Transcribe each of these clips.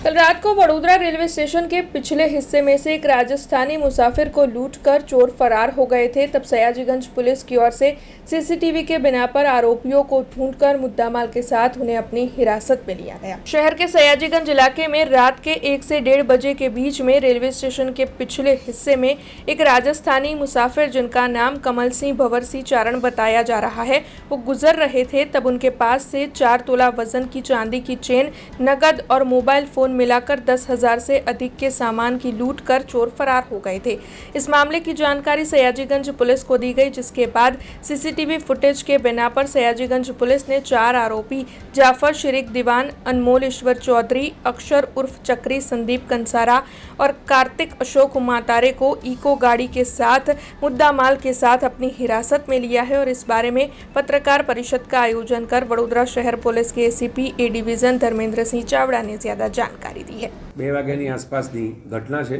कल रात को वडोदरा रेलवे स्टेशन के पिछले हिस्से में से एक राजस्थानी मुसाफिर को लूटकर चोर फरार हो गए थे। तब सयाजीगंज पुलिस की ओर से सीसीटीवी के बिना पर आरोपियों को ढूंढकर मुद्दामाल के साथ उन्हें अपनी हिरासत में लिया गया। शहर के सयाजीगंज इलाके में रात के 1 से 1:30 बजे के बीच में रेलवे स्टेशन के पिछले हिस्से में एक राजस्थानी मुसाफिर जिनका नाम कमल सिंह भंवर सिंह चारण बताया जा रहा है, वो गुजर रहे थे। तब उनके पास से 4 तोला वजन की चांदी की चेन, नगद और मोबाइल फोन मिलाकर 10,000 से अधिक के सामान की लूट कर चोर फरार हो गए थे। इस मामले की जानकारी सयाजीगंज पुलिस को दी गई, जिसके बाद सीसीटीवी फुटेज के बिना पर सयाजीगंज पुलिस ने 4 आरोपी जाफर शरीक दीवान, अनमोल ईश्वर चौधरी, अक्षर उर्फ चक्री, संदीप कंसारा और कार्तिक अशोक मातारे को इको गाड़ी के साथ मुद्दा माल के साथ अपनी हिरासत में लिया है। और इस बारे में पत्रकार परिषद का आयोजन कर वडोदरा शहर पुलिस के एसीपी ए डिविजन धर्मेंद्र सिंह चावड़ा ने ज्यादा जानकारी दी है। 2 વાગ્યાની આસપાસની ઘટના છે।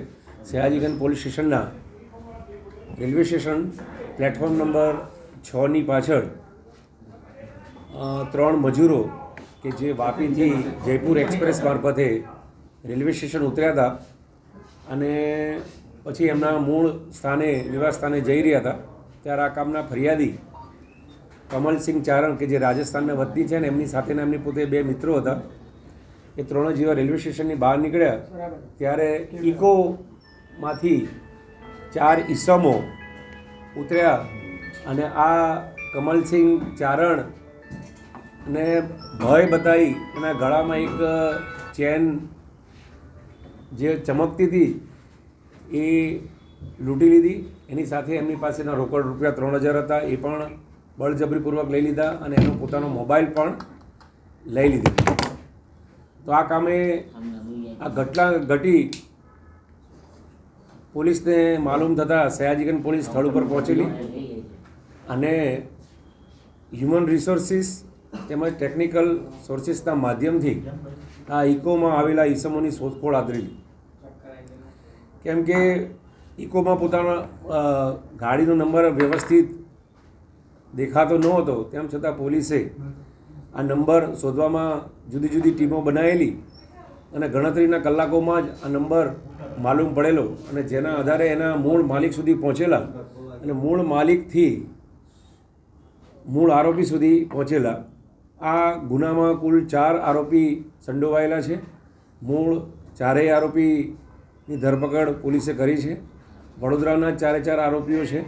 સયાજીગંજ પોલીસ સ્ટેશનના રેલવે સ્ટેશન પ્લેટફોર્મ નંબર 6ની પાછળ 3 મજૂરો કે જે વાપીથી જયપુર એક્સપ્રેસ મારફતે રેલવે સ્ટેશન ઉતર્યા હતા અને પછી એમના મૂળ સ્થાને નિવાસ સ્થાને જઈ રહ્યા હતા ત્યારે આ કામના ફરિયાદી કમલસિંહ ચારણ કે જે રાજસ્થાનના વતની છે ને એમની સાથેના એમની પોતે 2 મિત્રો હતા, એ 3 જેવા રેલવે સ્ટેશનની બહાર નીકળ્યા ત્યારે ઇકોમાંથી 4 ઈસમો ઉતર્યા અને આ કમલસિંહ ચારણને ભય બતાવી એના ગળામાં એક ચેન જે ચમકતી હતી એ લૂંટી લીધી। એની સાથે એમની પાસેના રોકડ રૂપિયા 3,000 હતા એ પણ બળજબરીપૂર્વક લઈ લીધા અને એનો પોતાનો મોબાઈલ પણ લઈ લીધો। તો આ કામે આ ઘટના ઘટી પોલીસને માલુમ થતાં સયાજીગંજ પોલીસ સ્થળ ઉપર પહોંચેલી અને હ્યુમન રિસોર્સિસ તેમજ ટેકનિકલ સોર્સિસના માધ્યમથી આ ઇકોમાં આવેલા ઈસમોની શોધખોળ આદરેલી। કેમ કે ઇકોમાં પોતાના ગાડીનો નંબર વ્યવસ્થિત દેખાતો ન હતો, તેમ છતાં પોલીસે આ નંબર શોધવામાં જુદી જુદી ટીમો બનાવેલી અને ગણતરીના કલાકોમાં જ આ નંબર માલુમ પડેલો અને જેના આધારે એના મૂળ માલિક સુધી પહોંચેલા અને મૂળ માલિકથી મૂળ આરોપી સુધી પહોંચેલા। આ ગુનામાં કુલ 4 આરોપી સંડોવાયેલા છે। મૂળ 4 આરોપીની ધરપકડ પોલીસે કરી છે। વડોદરાના 4 આરોપીઓ છે,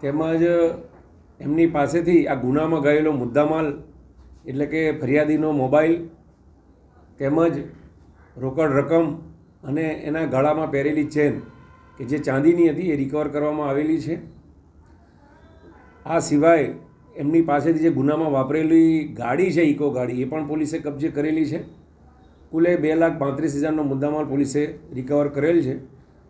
તેમજ એમની પાસેથી આ ગુનામાં ગયેલો મુદ્દામાલ એટલે કે ફરિયાદીનો મોબાઈલ તેમજ રોકડ રકમ અને એના ગળામાં પહેરેલી ચેન કે જે ચાંદીની હતી એ રિકવર કરવામાં આવેલી છે। આ સિવાય એમની પાસેથી જે ગુનામાં વાપરેલી ગાડી છે ઇકો ગાડી એ પણ પોલીસે કબજે કરેલી છે। કુલે 2,35,000નો મુદ્દામાલ પોલીસે રિકવર કરેલ છે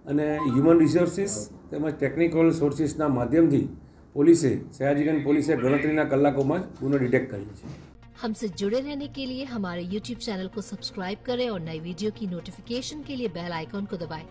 અને હ્યુમન રિસોર્સિસ તેમજ ટેકનિકલ સોર્સિસના માધ્યમથી पुलिसे सयाजीगंज पुलिसे गणतरीना कलाकों में गुनो डिटेक्ट करी है। हमसे जुड़े रहने के लिए हमारे YouTube चैनल को सब्सक्राइब करें और नई वीडियो की नोटिफिकेशन के लिए बेल आइकॉन को दबाएं।